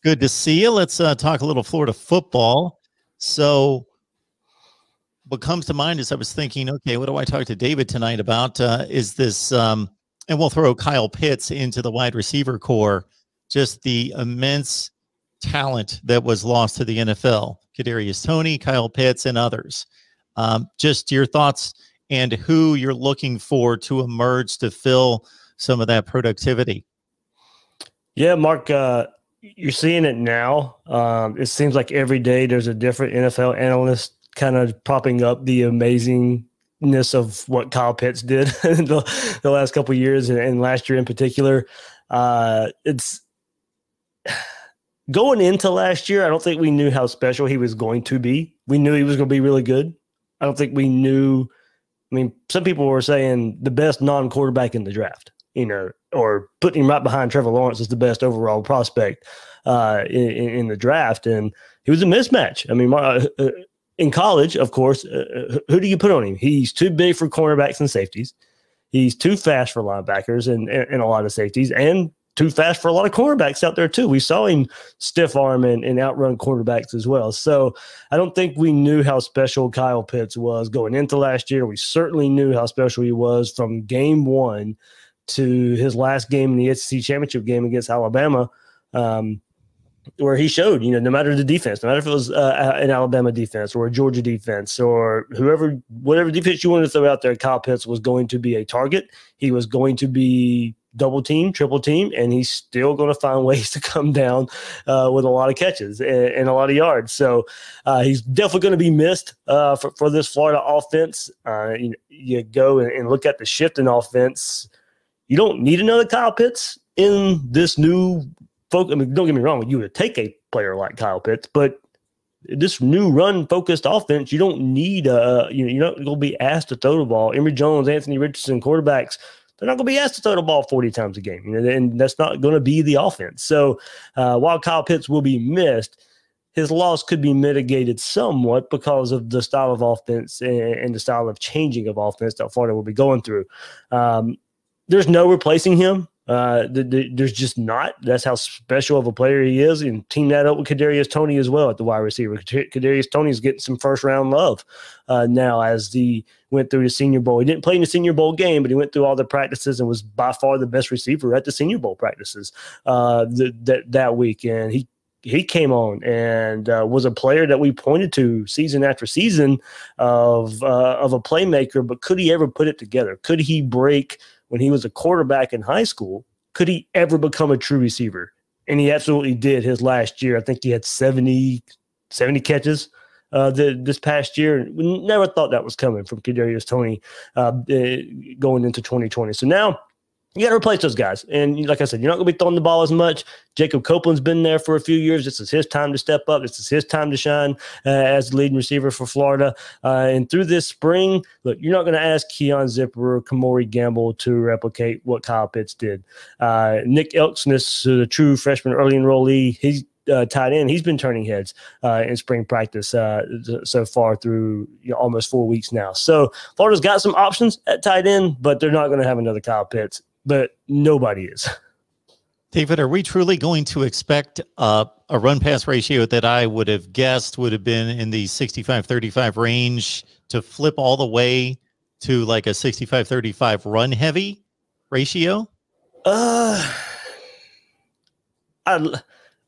Good to see you. Let's talk a little Florida football. So what comes to mind is I was thinking, okay, what do I talk to David tonight about? Is this, and we'll throw Kyle Pitts into the wide receiver core, just the immense talent that was lost to the NFL. Kadarius Toney, Kyle Pitts, and others. Just your thoughts and who you're looking for to emerge to fill some of that productivity. Yeah, Mark, you're seeing it now. It seems like every day there's a different NFL analyst kind of propping up the amazingness of what Kyle Pitts did the last couple of years and last year in particular. It's going into last year, I don't think we knew how special he was going to be. We knew he was going to be really good. I don't think we knew. I mean, some people were saying the best non-quarterback in the draft, or putting him right behind Trevor Lawrence as the best overall prospect in the draft. And he was a mismatch. I mean, in college, of course, who do you put on him? He's too big for cornerbacks and safeties. He's too fast for linebackers and a lot of safeties, and too fast for a lot of cornerbacks out there too. We saw him stiff arm and outrun cornerbacks as well. So I don't think we knew how special Kyle Pitts was going into last year. We certainly knew how special he was from game one to his last game in the SEC championship game against Alabama, where he showed, no matter the defense, no matter if it was an Alabama defense or a Georgia defense or whatever defense you wanted to throw out there, Kyle Pitts was going to be a target. He was going to be double team, triple team, and he's still going to find ways to come down with a lot of catches and a lot of yards. So he's definitely going to be missed for this Florida offense. You go and look at the shift in offense. You don't need another Kyle Pitts in this new focus. I mean, don't get me wrong, you would take a player like Kyle Pitts, but this new run-focused offense, you don't need you're not going to be asked to throw the ball. Emory Jones, Anthony Richardson, quarterbacks, they're not going to be asked to throw the ball 40 times a game, and that's not going to be the offense. So while Kyle Pitts will be missed, his loss could be mitigated somewhat because of the style of offense and the style of changing of offense that Florida will be going through. There's no replacing him. There's just not. That's how special of a player he is, and team that up with Kadarius Toney as well at the wide receiver. Kadarius Toney is getting some first-round love now as he went through the Senior Bowl. He didn't play in the Senior Bowl game, but he went through all the practices and was by far the best receiver at the Senior Bowl practices that week. And he came on and was a player that we pointed to season after season of a playmaker, but could he ever put it together? Could he break when he was a quarterback in high school? Could he ever become a true receiver? And he absolutely did his last year. I think he had 70 catches this past year. We never thought that was coming from Kadarius Toney going into 2020. So now you got to replace those guys. And like I said, you're not going to be throwing the ball as much. Jacob Copeland's been there for a few years. This is his time to step up. This is his time to shine as the leading receiver for Florida. And through this spring, look, you're not going to ask Keon Zipper or Kamori Gamble to replicate what Kyle Pitts did. Nick Elksnis, the true freshman early enrollee, he's tight end. He's been turning heads in spring practice so far through almost 4 weeks now. So Florida's got some options at tight end, but they're not going to have another Kyle Pitts. But nobody is. David, are we truly going to expect a run-pass ratio that I would have guessed would have been in the 65-35 range to flip all the way to like a 65-35 run-heavy ratio? Mark,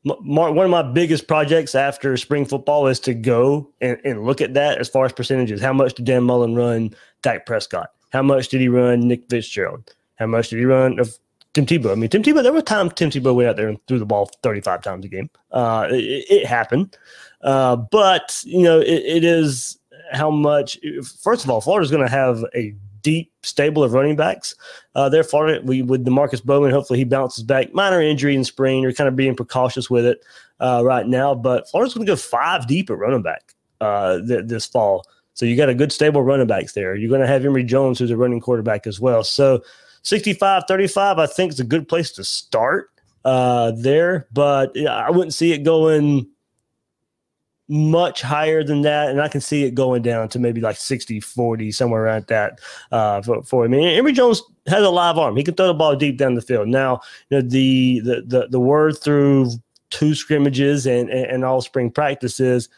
one of my biggest projects after spring football is to go and look at that as far as percentages. How much did Dan Mullen run Dak Prescott? How much did he run Nick Fitzgerald? How much did he run of Tim Tebow? I mean, Tim Tebow, there were times Tim Tebow went out there and threw the ball 35 times a game. It happened. But, it is how much – first of all, Florida's going to have a deep stable of running backs. They're Florida with DeMarcus Bowman. Hopefully he bounces back. Minor injury in spring. They're kind of being precautious with it right now. But Florida's going to go 5 deep at running back this fall. So you got a good stable running backs there. You're going to have Emory Jones, who's a running quarterback as well. So 65-35, I think, is a good place to start there. But I wouldn't see it going much higher than that, and I can see it going down to maybe like 60-40, somewhere around that for him. I mean, Emory Jones has a live arm. He can throw the ball deep down the field. Now, the word through 2 scrimmages and all spring practices.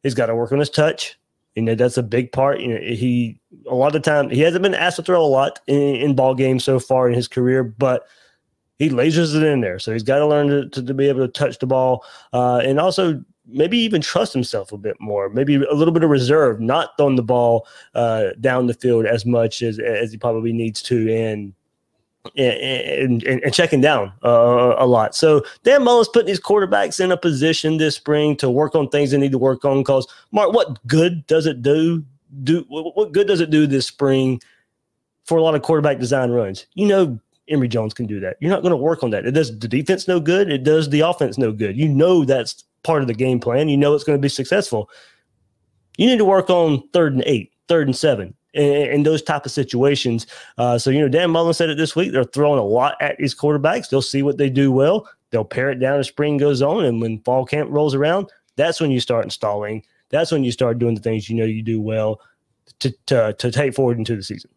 He's got to work on his touch. That's a big part. A lot of the time he hasn't been asked to throw a lot in ball games so far in his career, but he lasers it in there. So he's got to learn to be able to touch the ball and also maybe even trust himself a bit more, maybe a little bit of reserve, not throwing the ball down the field as much as he probably needs to, and checking down a lot. So Dan Mullen's putting these quarterbacks in a position this spring to work on things they need to work on. Because Mark, what good does it do? What good does it do this spring for a lot of quarterback design runs? Emory Jones can do that. You're not going to work on that. It does the defense no good. It does the offense no good. That's part of the game plan. It's going to be successful. You need to work on 3rd and 8, 3rd and 7. In those type of situations. So Dan Mullen said it this week. They're throwing a lot at these quarterbacks. They'll see what they do well. They'll pare it down as spring goes on. And when fall camp rolls around, that's when you start installing. That's when you start doing the things you do well to take forward into the season.